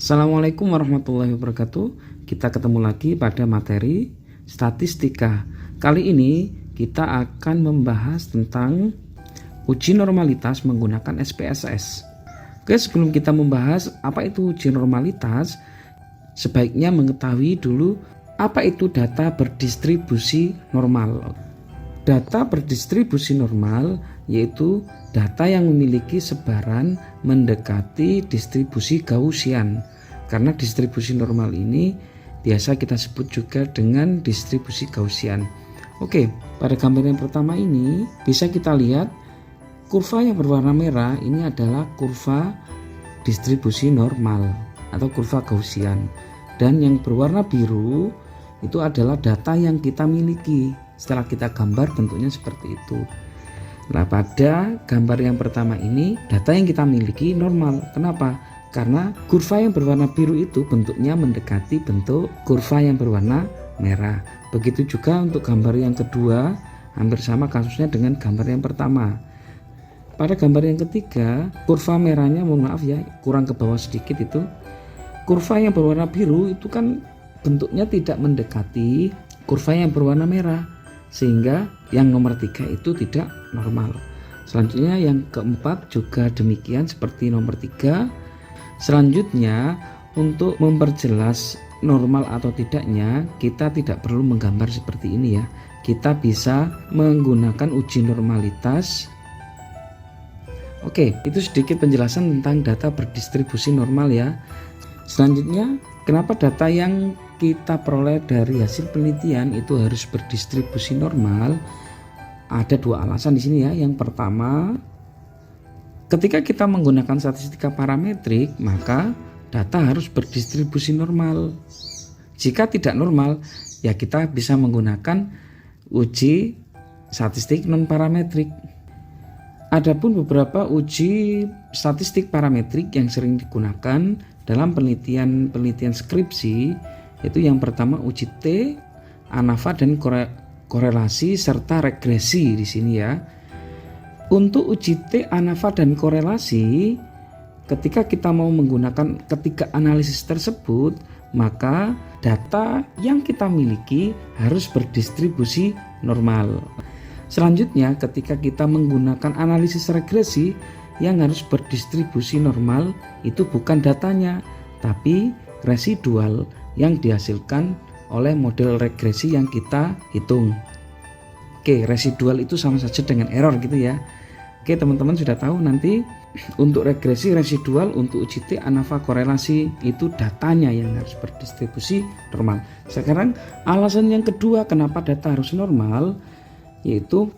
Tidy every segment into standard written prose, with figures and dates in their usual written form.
Assalamualaikum warahmatullahi wabarakatuh. Kita ketemu lagi pada materi statistika. Kali ini kita akan membahas tentang uji normalitas menggunakan SPSS. Oke, sebelum kita membahas apa itu uji normalitas, sebaiknya mengetahui dulu apa itu data berdistribusi normal. Data berdistribusi normal yaitu data yang memiliki sebaran mendekati distribusi Gaussian. Karena distribusi normal ini biasa kita sebut juga dengan distribusi Gaussian. Oke, pada gambar yang pertama ini bisa kita lihat kurva yang berwarna merah ini adalah kurva distribusi normal atau kurva Gaussian. Dan yang berwarna biru itu adalah data yang kita miliki. Setelah kita gambar bentuknya seperti itu. Nah, pada gambar yang pertama ini data yang kita miliki normal. Kenapa? Karena kurva yang berwarna biru itu bentuknya mendekati bentuk kurva yang berwarna merah. Begitu juga untuk gambar yang kedua, hampir sama kasusnya dengan gambar yang pertama. Pada gambar yang ketiga, kurva merahnya mohon maaf ya, kurang ke bawah sedikit itu. Kurva yang berwarna biru itu kan bentuknya tidak mendekati kurva yang berwarna merah, sehingga yang nomor 3 itu tidak normal. Selanjutnya yang keempat juga demikian seperti nomor 3. Selanjutnya untuk memperjelas normal atau tidaknya, kita tidak perlu menggambar seperti ini ya. Kita bisa menggunakan uji normalitas. Oke, itu sedikit penjelasan tentang data berdistribusi normal ya. Selanjutnya, kenapa data yang kita peroleh dari hasil penelitian itu harus berdistribusi normal? Ada dua alasan di sini ya. Yang pertama, ketika kita menggunakan statistika parametrik, maka data harus berdistribusi normal. Jika tidak normal, ya kita bisa menggunakan uji statistik non parametrik. Adapun beberapa uji statistik parametrik yang sering digunakan dalam penelitian skripsi, yaitu yang pertama uji T, ANAVA dan korelasi serta regresi di sini ya. Untuk uji T, ANAVA dan korelasi, ketika kita mau menggunakan ketiga analisis tersebut, maka data yang kita miliki harus berdistribusi normal. Selanjutnya, ketika kita menggunakan analisis regresi, yang harus berdistribusi normal itu bukan datanya, tapi residual yang dihasilkan oleh model regresi yang kita hitung. Oke, residual itu sama saja dengan error gitu ya. Oke, teman-teman sudah tahu nanti untuk regresi residual, untuk uji T, ANAVA, korelasi itu datanya yang harus berdistribusi normal. Sekarang alasan yang kedua kenapa data harus normal, yaitu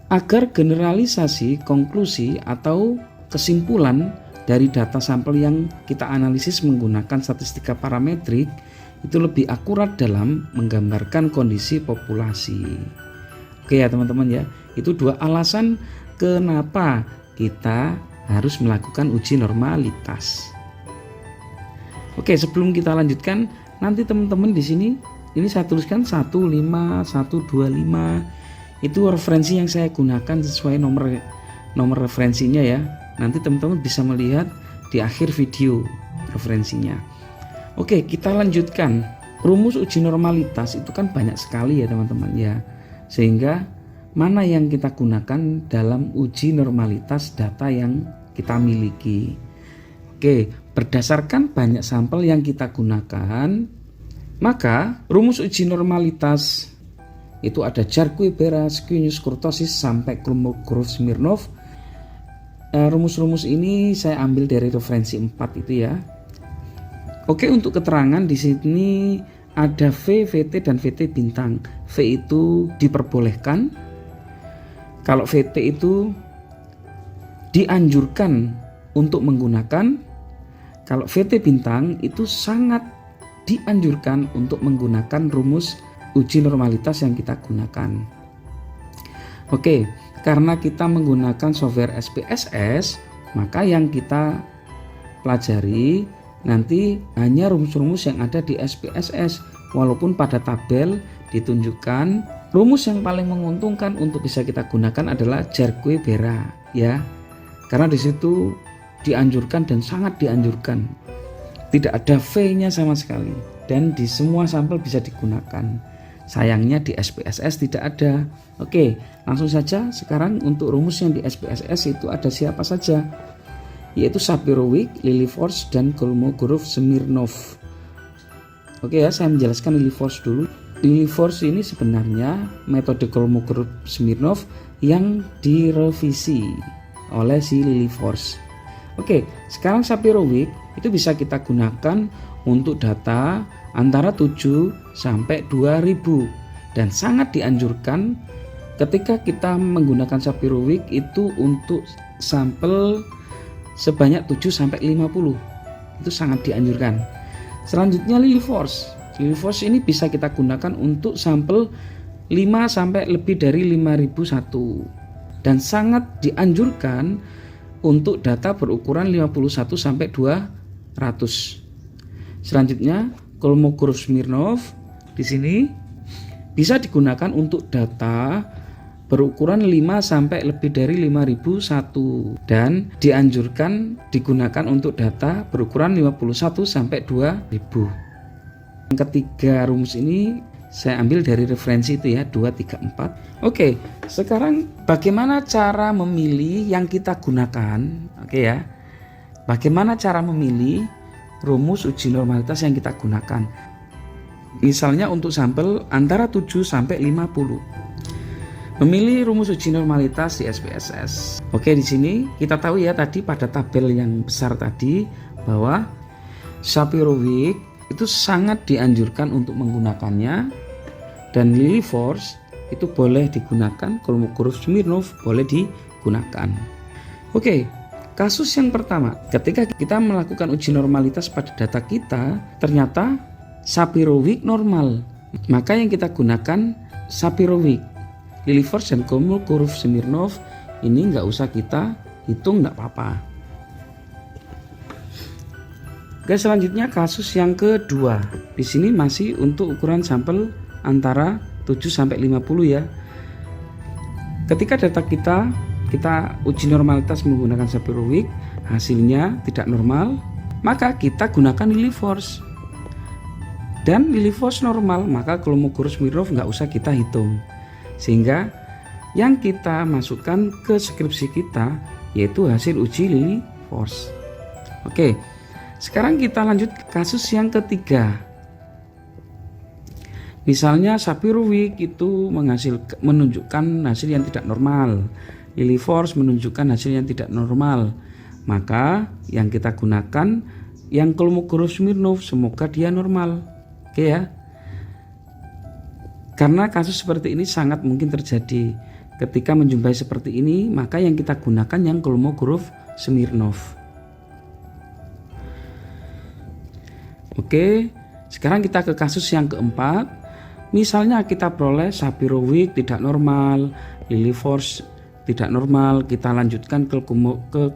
agar generalisasi, konklusi atau kesimpulan dari data sampel yang kita analisis menggunakan statistika parametrik itu lebih akurat dalam menggambarkan kondisi populasi. Oke ya teman-teman ya, itu dua alasan kenapa kita harus melakukan uji normalitas. Oke, sebelum kita lanjutkan, nanti teman-teman di sini ini saya tuliskan 15125 itu referensi yang saya gunakan sesuai nomor referensinya ya. Nanti teman-teman bisa melihat di akhir video referensinya. Oke, kita lanjutkan. Rumus uji normalitas itu kan banyak sekali ya teman-teman ya. Sehingga mana yang kita gunakan dalam uji normalitas data yang kita miliki. Oke, berdasarkan banyak sampel yang kita gunakan, maka rumus uji normalitas itu ada Jarque-Bera, Squinius-Kurtosis sampai Kolmogorov-Smirnov. Rumus-rumus ini saya ambil dari referensi 4 itu ya. Oke, untuk keterangan di sini ada V, VT dan VT bintang. V itu diperbolehkan. Kalau VT itu dianjurkan untuk menggunakan. Kalau VT bintang itu sangat dianjurkan untuk menggunakan rumus uji normalitas yang kita gunakan. Oke, karena kita menggunakan software SPSS, maka yang kita pelajari nanti hanya rumus-rumus yang ada di SPSS, walaupun pada tabel ditunjukkan rumus yang paling menguntungkan untuk bisa kita gunakan adalah Jarque-Bera ya. Karena di situ dianjurkan dan sangat dianjurkan. tidak ada V-nya sama sekali, dan di semua sampel bisa digunakan. Sayangnya di SPSS tidak ada. Oke, langsung saja sekarang untuk rumus yang di SPSS itu ada siapa saja, yaitu Sapirowicz, Lilliefors, dan Kolmogorov-Smirnov. Oke ya, saya menjelaskan Lilliefors dulu. Lilliefors ini sebenarnya metode Kolmogorov-Smirnov yang direvisi oleh si Lilliefors. Oke, sekarang Sapirowicz itu bisa kita gunakan untuk data antara 7 sampai 2000, dan sangat dianjurkan ketika kita menggunakan Sapirowicz itu untuk sampel sebanyak 7 sampai 50. Itu sangat dianjurkan. Selanjutnya Lilliefors. Lilliefors ini bisa kita gunakan untuk sampel 5 sampai lebih dari 5001, dan sangat dianjurkan untuk data berukuran 51 sampai 200. Selanjutnya Kolmogorov-Smirnov di sini bisa digunakan untuk data berukuran 5 sampai lebih dari 5001, dan dianjurkan digunakan untuk data berukuran 51 sampai 2000. Yang ketiga rumus ini saya ambil dari referensi itu ya, 2, 3, 4. Oke, sekarang bagaimana cara memilih yang kita gunakan? Oke ya. Bagaimana cara memilih rumus uji normalitas yang kita gunakan? Misalnya untuk sampel antara 7 sampai 50. Memilih rumus uji normalitas di SPSS. Oke, di sini kita tahu ya tadi pada tabel yang besar tadi bahwa Sapirowicz itu sangat dianjurkan untuk menggunakannya, dan Lilliefors itu boleh digunakan, Kolmogorov-Smirnov boleh digunakan. Oke, kasus yang pertama, ketika kita melakukan uji normalitas pada data kita, ternyata Sapirowicz normal, maka yang kita gunakan Sapirowicz. Lilliefors dan Kolmogorov-Smirnov ini nggak usah kita hitung, nggak apa-apa. Oke, selanjutnya kasus yang kedua. Di sini masih untuk ukuran sampel antara 7 sampai 50 ya. Ketika data kita uji normalitas menggunakan Sapirowicz, hasilnya tidak normal, maka kita gunakan Lilliefors. Dan Lilliefors normal, maka Kolmogorov-Smirnov nggak usah kita hitung. Sehingga yang kita masukkan ke skripsi kita yaitu hasil uji Lilliefors. Oke. Sekarang kita lanjut ke kasus yang ketiga. Misalnya Sapirowicz itu menunjukkan hasil yang tidak normal, Lilliefors menunjukkan hasil yang tidak normal, maka yang kita gunakan yang Kolmogorov-Smirnov, semoga dia normal. Oke ya. Karena kasus seperti ini sangat mungkin terjadi. Ketika menjumpai seperti ini, maka yang kita gunakan yang Kolmogorov-Smirnov. Oke, sekarang kita ke kasus yang keempat. Misalnya kita peroleh Sapirowicz tidak normal, Lilliefors tidak normal, kita lanjutkan ke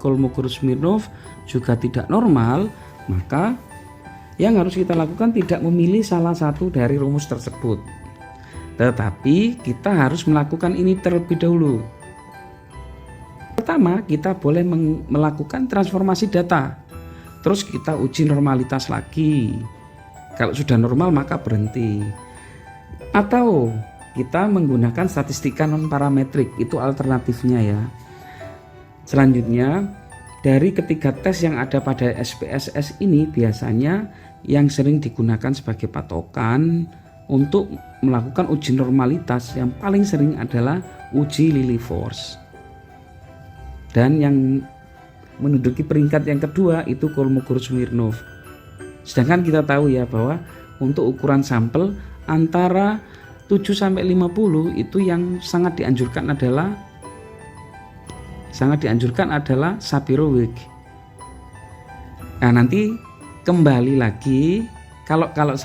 Kolmogorov-Smirnov juga tidak normal, maka yang harus kita lakukan tidak memilih salah satu dari rumus tersebut. Tetapi kita harus melakukan ini terlebih dahulu. Pertama, kita boleh melakukan transformasi data. Terus kita uji normalitas lagi. Kalau sudah normal maka berhenti. Atau kita menggunakan statistika non parametrik, itu alternatifnya ya. Selanjutnya, dari ketiga tes yang ada pada SPSS ini biasanya yang sering digunakan sebagai patokan untuk melakukan uji normalitas yang paling sering adalah uji Lilliefors. Dan yang menduduki peringkat yang kedua itu Kolmogorov-Smirnov. Sedangkan kita tahu ya bahwa untuk ukuran sampel antara 7 sampai 50 itu yang sangat dianjurkan adalah Sapirowicz. Nah, nanti kembali lagi kalau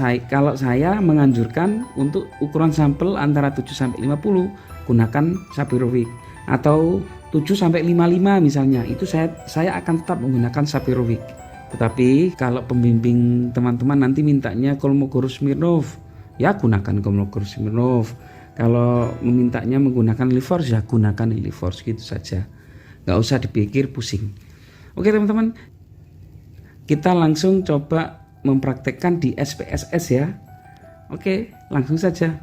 saya menganjurkan untuk ukuran sampel antara 7 sampai 50 gunakan Sapirowicz, atau 7 sampai 55 misalnya, itu saya akan tetap menggunakan Sapirowicz. Tetapi kalau pembimbing teman-teman nanti mintanya Kolmogorov-Smirnov, ya gunakan Kolmogorov-Smirnov. Kalau memintanya menggunakan Lilliefors, ya gunakan Lilliefors, gitu saja. Nggak usah dipikir pusing. Oke teman-teman, kita langsung coba mempraktekkan di SPSS ya. Oke, langsung saja.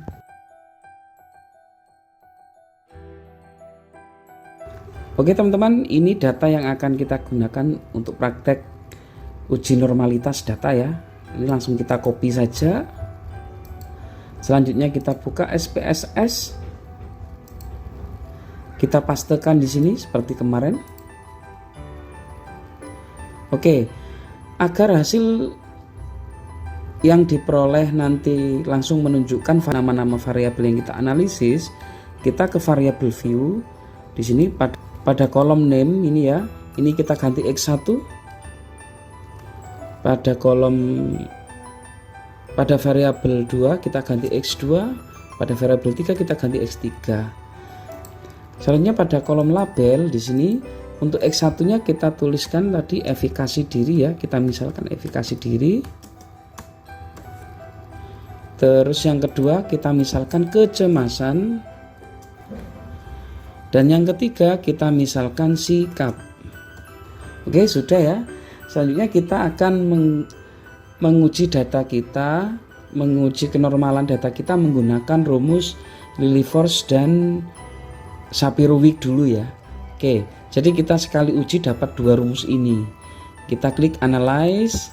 Oke teman-teman, ini data yang akan kita gunakan untuk praktek uji normalitas data ya. Ini langsung kita copy saja. Selanjutnya kita buka SPSS. Kita pastekan di sini seperti kemarin. Oke, agar hasil yang diperoleh nanti langsung menunjukkan nama-nama variabel yang kita analisis, kita ke variabel view. Di sini pada kolom name ini ya, ini kita ganti X1. Pada variabel 2 kita ganti X2, pada variabel 3 kita ganti X3. Selanjutnya pada kolom label di sini untuk X1-nya kita tuliskan tadi efikasi diri ya, kita misalkan efikasi diri. Terus yang kedua kita misalkan kecemasan. Dan yang ketiga kita misalkan sikap. Oke, sudah ya. Selanjutnya kita akan menguji data kita, menguji kenormalan data kita menggunakan rumus Lilliefors dan Shapiro-Wilk dulu ya. Oke, jadi kita sekali uji dapat dua rumus ini. Kita klik analyze,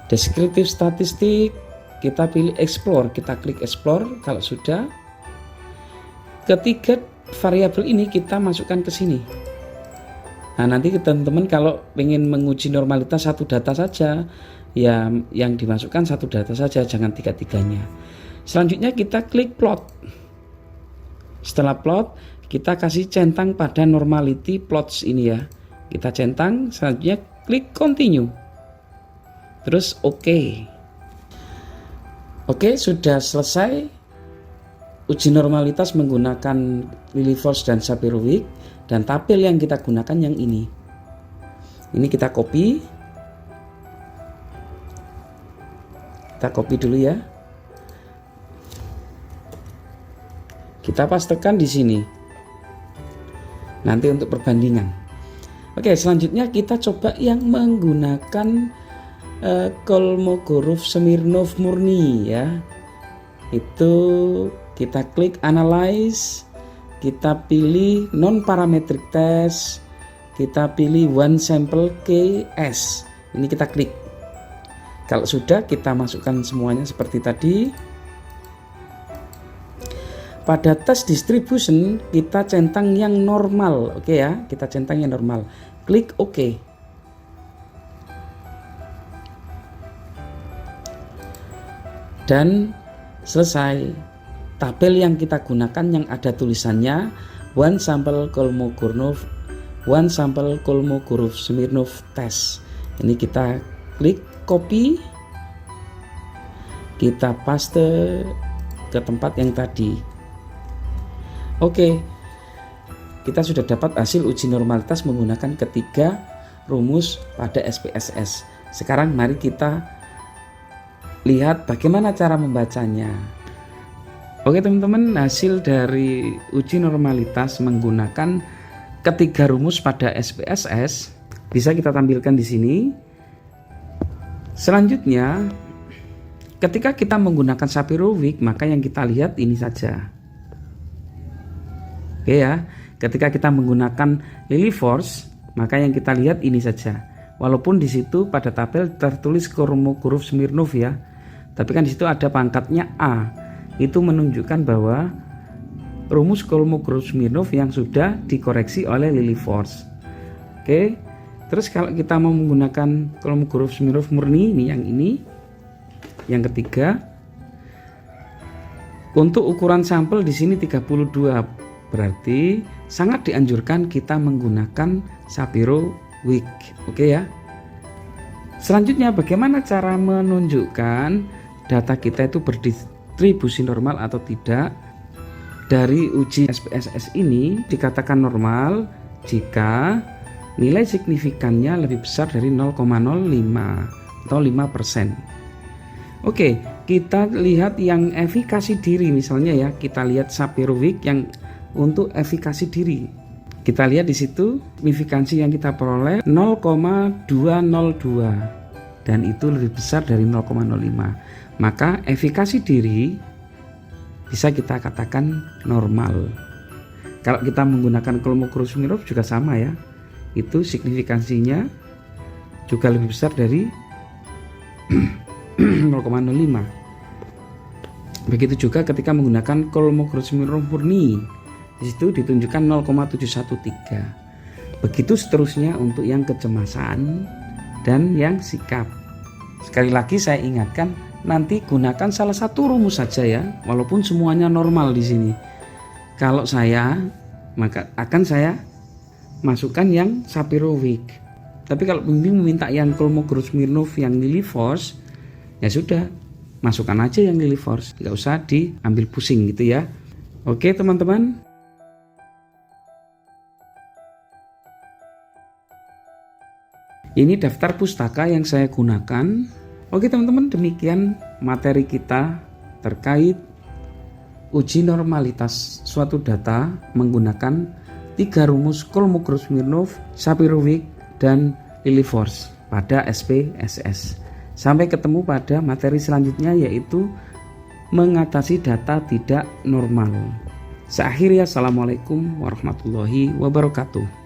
descriptive statistik, kita pilih explore, kita klik explore kalau sudah. Ketiga variabel ini kita masukkan ke sini. Nah, nanti teman-teman kalau ingin menguji normalitas satu data saja, ya yang dimasukkan satu data saja, jangan tiga-tiganya. Selanjutnya kita klik plot. Setelah plot, kita kasih centang pada normality plots ini ya. Kita centang, selanjutnya klik continue. Terus oke. Oke, sudah selesai uji normalitas menggunakan Lilliefors dan Shapiro-Wilk, dan tabel yang kita gunakan yang ini. Ini kita copy. Kita copy dulu ya. Kita pastekan di sini. Nanti untuk perbandingan. Oke, selanjutnya kita coba yang menggunakan Kolmogorov-Smirnov murni ya. Itu kita klik analyze, kita pilih non parametric test, kita pilih one sample case. Ini kita klik. Kalau sudah, kita masukkan semuanya seperti tadi. Pada test distribution kita centang yang normal, oke ya, kita centang yang normal. Klik OK. Dan selesai. Tabel yang kita gunakan yang ada tulisannya one sample Kolmogorov, one sample Kolmogorov-Smirnov test. Ini kita klik copy, kita paste ke tempat yang tadi. Oke, kita sudah dapat hasil uji normalitas menggunakan ketiga rumus pada SPSS. Sekarang mari kita lihat bagaimana cara membacanya. Oke teman-teman, hasil dari uji normalitas menggunakan ketiga rumus pada SPSS bisa kita tampilkan di sini. Selanjutnya, ketika kita menggunakan Shapiro-Wilk, maka yang kita lihat ini saja. Oke ya, ketika kita menggunakan Lilliefors, maka yang kita lihat ini saja. Walaupun di situ pada tabel tertulis Kolmogorov-Smirnov ya, tapi kan di situ ada pangkatnya A. Itu menunjukkan bahwa rumus Kolmogorov-Smirnov yang sudah dikoreksi oleh Lilliefors. Oke, terus kalau kita mau menggunakan Kolmogorov-Smirnov murni, ini yang ketiga, untuk ukuran sampel di sini 32, berarti sangat dianjurkan kita menggunakan Shapiro-Wilk. Oke ya. Selanjutnya, bagaimana cara menunjukkan data kita itu berdistribusi normal atau tidak? Dari uji SPSS ini dikatakan normal jika nilai signifikannya lebih besar dari 0,05 atau 5%. Oke, kita lihat yang efikasi diri misalnya ya, kita lihat Shapiro-Wilk yang untuk efikasi diri. Kita lihat di situ signifikansi yang kita peroleh 0,202 dan itu lebih besar dari 0,05. Maka efikasi diri bisa kita katakan normal. Kalau kita menggunakan Kolmogorov-Smirnov juga sama ya. Itu signifikansinya juga lebih besar dari 0,05. Begitu juga ketika menggunakan Kolmogorov-Smirnov murni, di situ ditunjukkan 0,713. Begitu seterusnya untuk yang kecemasan dan yang sikap. Sekali lagi saya ingatkan, nanti gunakan salah satu rumus saja ya, walaupun semuanya normal di sini. Kalau saya, maka akan saya masukkan yang Sapirowicz. Tapi kalau pembimbing meminta yang Kolmogorov-Smirnov yang Lilliefors, ya sudah, masukkan aja yang Lilliefors, nggak usah diambil pusing gitu ya. Oke teman-teman. Ini daftar pustaka yang saya gunakan. Oke teman-teman, demikian materi kita terkait uji normalitas suatu data menggunakan 3 rumus Kolmogorov-Smirnov, Sapirowicz, dan Lilliefors pada SPSS. Sampai ketemu pada materi selanjutnya, yaitu mengatasi data tidak normal. Seakhirnya, assalamualaikum warahmatullahi wabarakatuh.